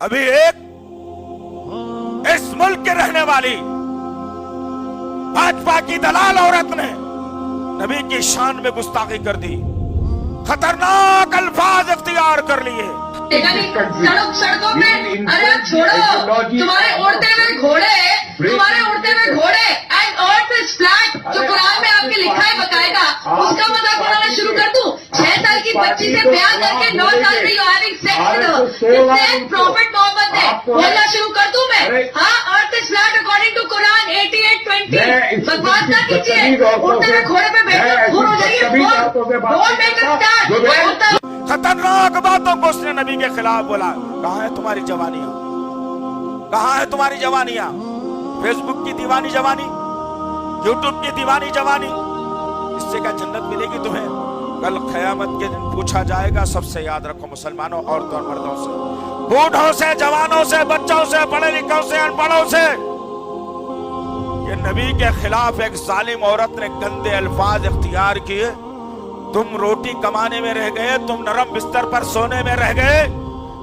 अभी एक इस मुल्क के रहने वाली भाजपा की दलाल औरत ने नबी की शान में गुस्ताखी कर दी, खतरनाक अल्फाज इख्तियार कर लिए। सड़कों पे, अरे छोड़ो, तुम्हारे उड़ते हुए घोड़े एंड अर्थ इज फ्लैट, जो कुरान में आपके लिखा है बकायदा, उसका मजाक उड़ाना शुरू कर दूं? 6 साल की बच्ची से ब्याह करके 9 साल में you having sex with prophet Muhammad ने, बोलना शुरू कर दूं मैं? हाँ, earth is flat according to Quran 88:20। बकवास ना कीजिए, उड़ते हुए घोड़े पे बैठकर खून हो जाइए। Don't make a start. खतरनाक बातों को उसने नबी के खिलाफ बोला। कहाँ है तुम्हारी जवानियां? कहाँ है तुम्हारी जवानियां? फेसबुक की दीवानी जवानी, यूट्यूब की दीवानी जवानी, इससे क्या जन्नत मिलेगी तुम्हें? कल क़यामत के दिन पूछा जाएगा सबसे, याद रखो मुसलमानों, औरतों और मर्दों से, बूढ़ों से, जवानों से, बच्चों से, पढ़े लिखों से, अनपढ़ों से। ये नबी के खिलाफ एक जालिम औरत ने गंदे अल्फाज इख्तियार किए। तुम रोटी कमाने में रह गए, तुम नरम बिस्तर पर सोने में रह गए,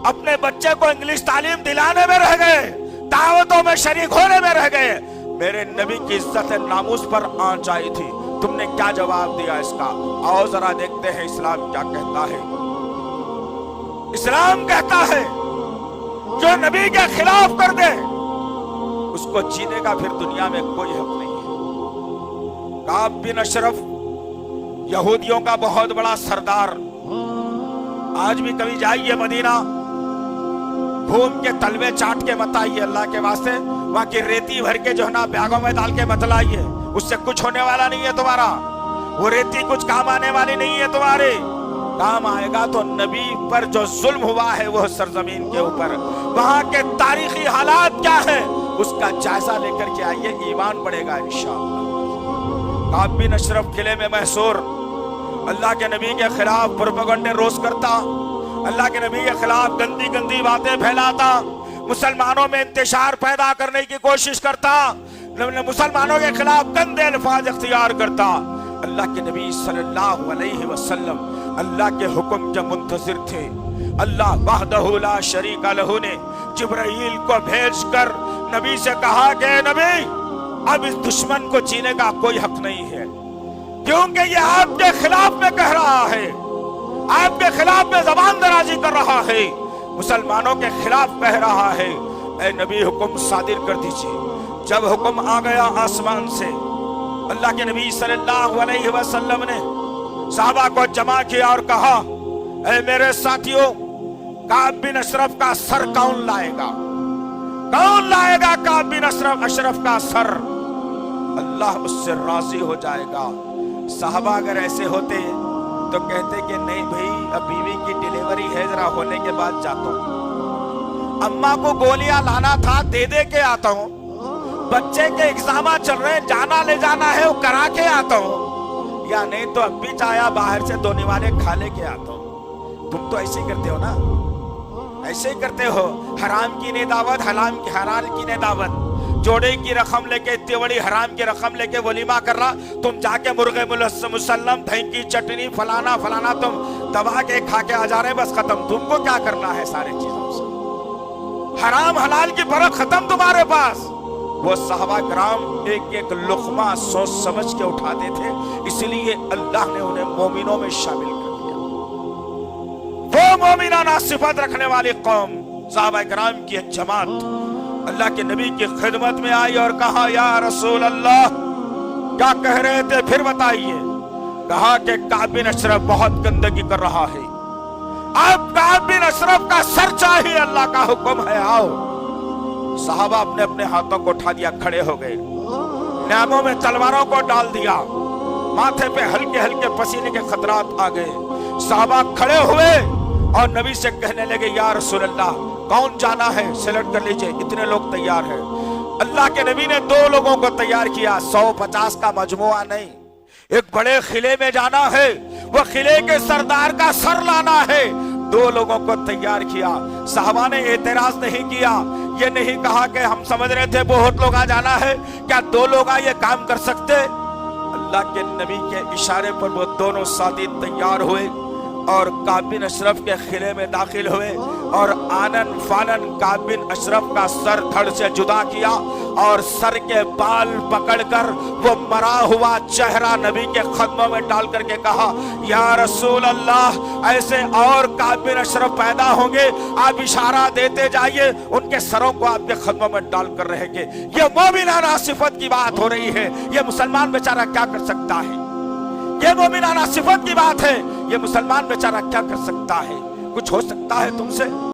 अपने बच्चे को इंग्लिश तालीम दिलाने में रह गए, दावतों में शरीक होने में रह गए। मेरे नबी की इज्जत नामूस पर आंच आई थी, तुमने क्या जवाब दिया इसका? आओ जरा देखते हैं इस्लाम क्या कहता है। इस्लाम कहता है जो नबी के खिलाफ कर दे उसको जीने का फिर दुनिया में कोई हक नहीं है। काब बिन अशरफ यहूदियों का बहुत बड़ा सरदार, आज भी कभी जाइए मदीना, घूम के तलवे चाट के मत आइए अल्लाह के वास्ते, वहां की रेती भर के जो है ना बैगों में डाल के मत लाइए, उससे कुछ होने वाला नहीं है तुम्हारा। वो रेती कुछ काम आने वाली नहीं है तुम्हारे। काम आएगा तो नबी पर जो जुल्म हुआ है वो सरजमीन के ऊपर, वहां के तारीखी हालात क्या है उसका जायजा लेकर के आइए, ईमान बढ़ेगा इंशाअल्लाह। काब बिन अशरफ किले में महसूर अल्लाह के नबी के खिलाफ प्रोपेगेंडा रोज करता, अल्लाह के नबी के खिलाफ गंदी गंदी बातें फैलाता, मुसलमानों में इंतशार पैदा करने की कोशिश करता, मुसलमानों के खिलाफ गंदे अल्फाज इख्तियार करता। अल्लाह के नबी सल्लल्लाहु अलैहि वसल्लम अल्लाह के हुक्म के मुंतजिर थे। अल्लाह वहदहु ला शरीका लहू ने जिब्राइल को भेजकर नबी से कहा कि नबी अब इस दुश्मन को जीने का कोई हक नहीं है, क्योंकि ये आपके खिलाफ में कह रहा है, आपके खिलाफ में जबान दराजी कर रहा है, मुसलमानों के खिलाफ कह रहा है। ऐ नबी हुक्म सादिर कर दीजिए। जब हुक्म आ गया आसमान से, अल्लाह के नबी सल्लल्लाहु अलैहि वसल्लम ने साहबा को जमा किया और कहा, ऐ मेरे साथियों, काब बिन अशरफ का सर कौन लाएगा? कौन लाएगा काब बिन अशरफ का सर? अल्लाह उससे राजी हो जाएगा। साहबा अगर ऐसे होते तो कहते कि नहीं भाई, अब बीवी की डिलीवरी है, जरा होने के बाद जाता हूँ, अम्मा को गोलियां लाना था, दे दे के आता हूँ, बच्चे के एग्जाम चल रहे हैं, जाना ले जाना है वो करा के आता हूँ, या नहीं तो अब भी चाया बाहर से दोने वाले खा ले के आता हूँ। तुम तो ऐसे ही करते हो ना, ऐसे ही करते हो। हराम की ने दावत, हलाल की ने दावत, जोड़े की रकम लेके, इतनी बड़ी हराम की रकम लेके वलीमा कर रहा, तुम जाके मुर्गे मुसल्लम, दही की चटनी, फलाना फलाना तुम दबा के खा के आ जा रहे, बस खत्म। तुमको क्या करना है सारी चीजों से? हराम हलाल की फर्क खत्म तुम्हारे पास। वो सहाबा कराम एक एक लुक़मा सोच समझ के उठाते थे, इसलिए अल्लाह ने उन्हें मोमिनों में शामिल कर दिया। वो मोमिनाना सिफत रखने वाली कौम, सहाबा कराम की एक जमात अल्लाह के नबी की खिदमत में आई और कहा, या रसूल अल्लाह, क्या कह रहे थे फिर बताइए। कहा कि काब बिन अशरफ बहुत गंदगी कर रहा है, अब काब बिन अशरफ का सर चाहिए, अल्लाह का हुक्म है, आओ। साहबा अपने अपने हाथों को उठा दिया, खड़े हो गए, नामों में तलवारों को डाल दिया, माथे पे हल्के हल्के पसीने के खतरात आ गए। साहबा खड़े हुए और नबी से कहने लगे, या रसूल अल्लाह, कौन जाना है सेलेक्ट कर लीजिए, इतने लोग तैयार हैं। अल्लाह के नबी ने 2 लोगों को तैयार किया, 150 का मजमुआ नहीं, एक बड़े किले में जाना है, वो किले के सरदार का सर लाना है। 2 लोगों को तैयार किया। साहबा ने एतराज नहीं किया, ये नहीं कहा कि हम समझ रहे थे बहुत लोग आ जाना है, क्या 2 लोग ये काम कर सकते? अल्लाह के नबी के इशारे पर वो दोनों साथी तैयार हुए और काब बिन अशरफ के किले में दाखिल हुए और आनन फानन काब बिन अशरफ का सर धड़ से जुदा किया और सर के बाल पकड़कर वो मरा हुआ चेहरा नबी के कदमों में डाल करके कहा, या रसूल अल्लाह, ऐसे और काब बिन अशरफ पैदा होंगे, आप इशारा देते जाइए, उनके सरों को आपके कदमों में डाल कर रहेंगे। ये मोमिनाना सिफत की बात हो रही है, ये मुसलमान बेचारा क्या कर सकता है? ये मोमिनाना सिफत की बात है, ये मुसलमान बेचारा क्या कर सकता है? कुछ हो सकता है तुमसे?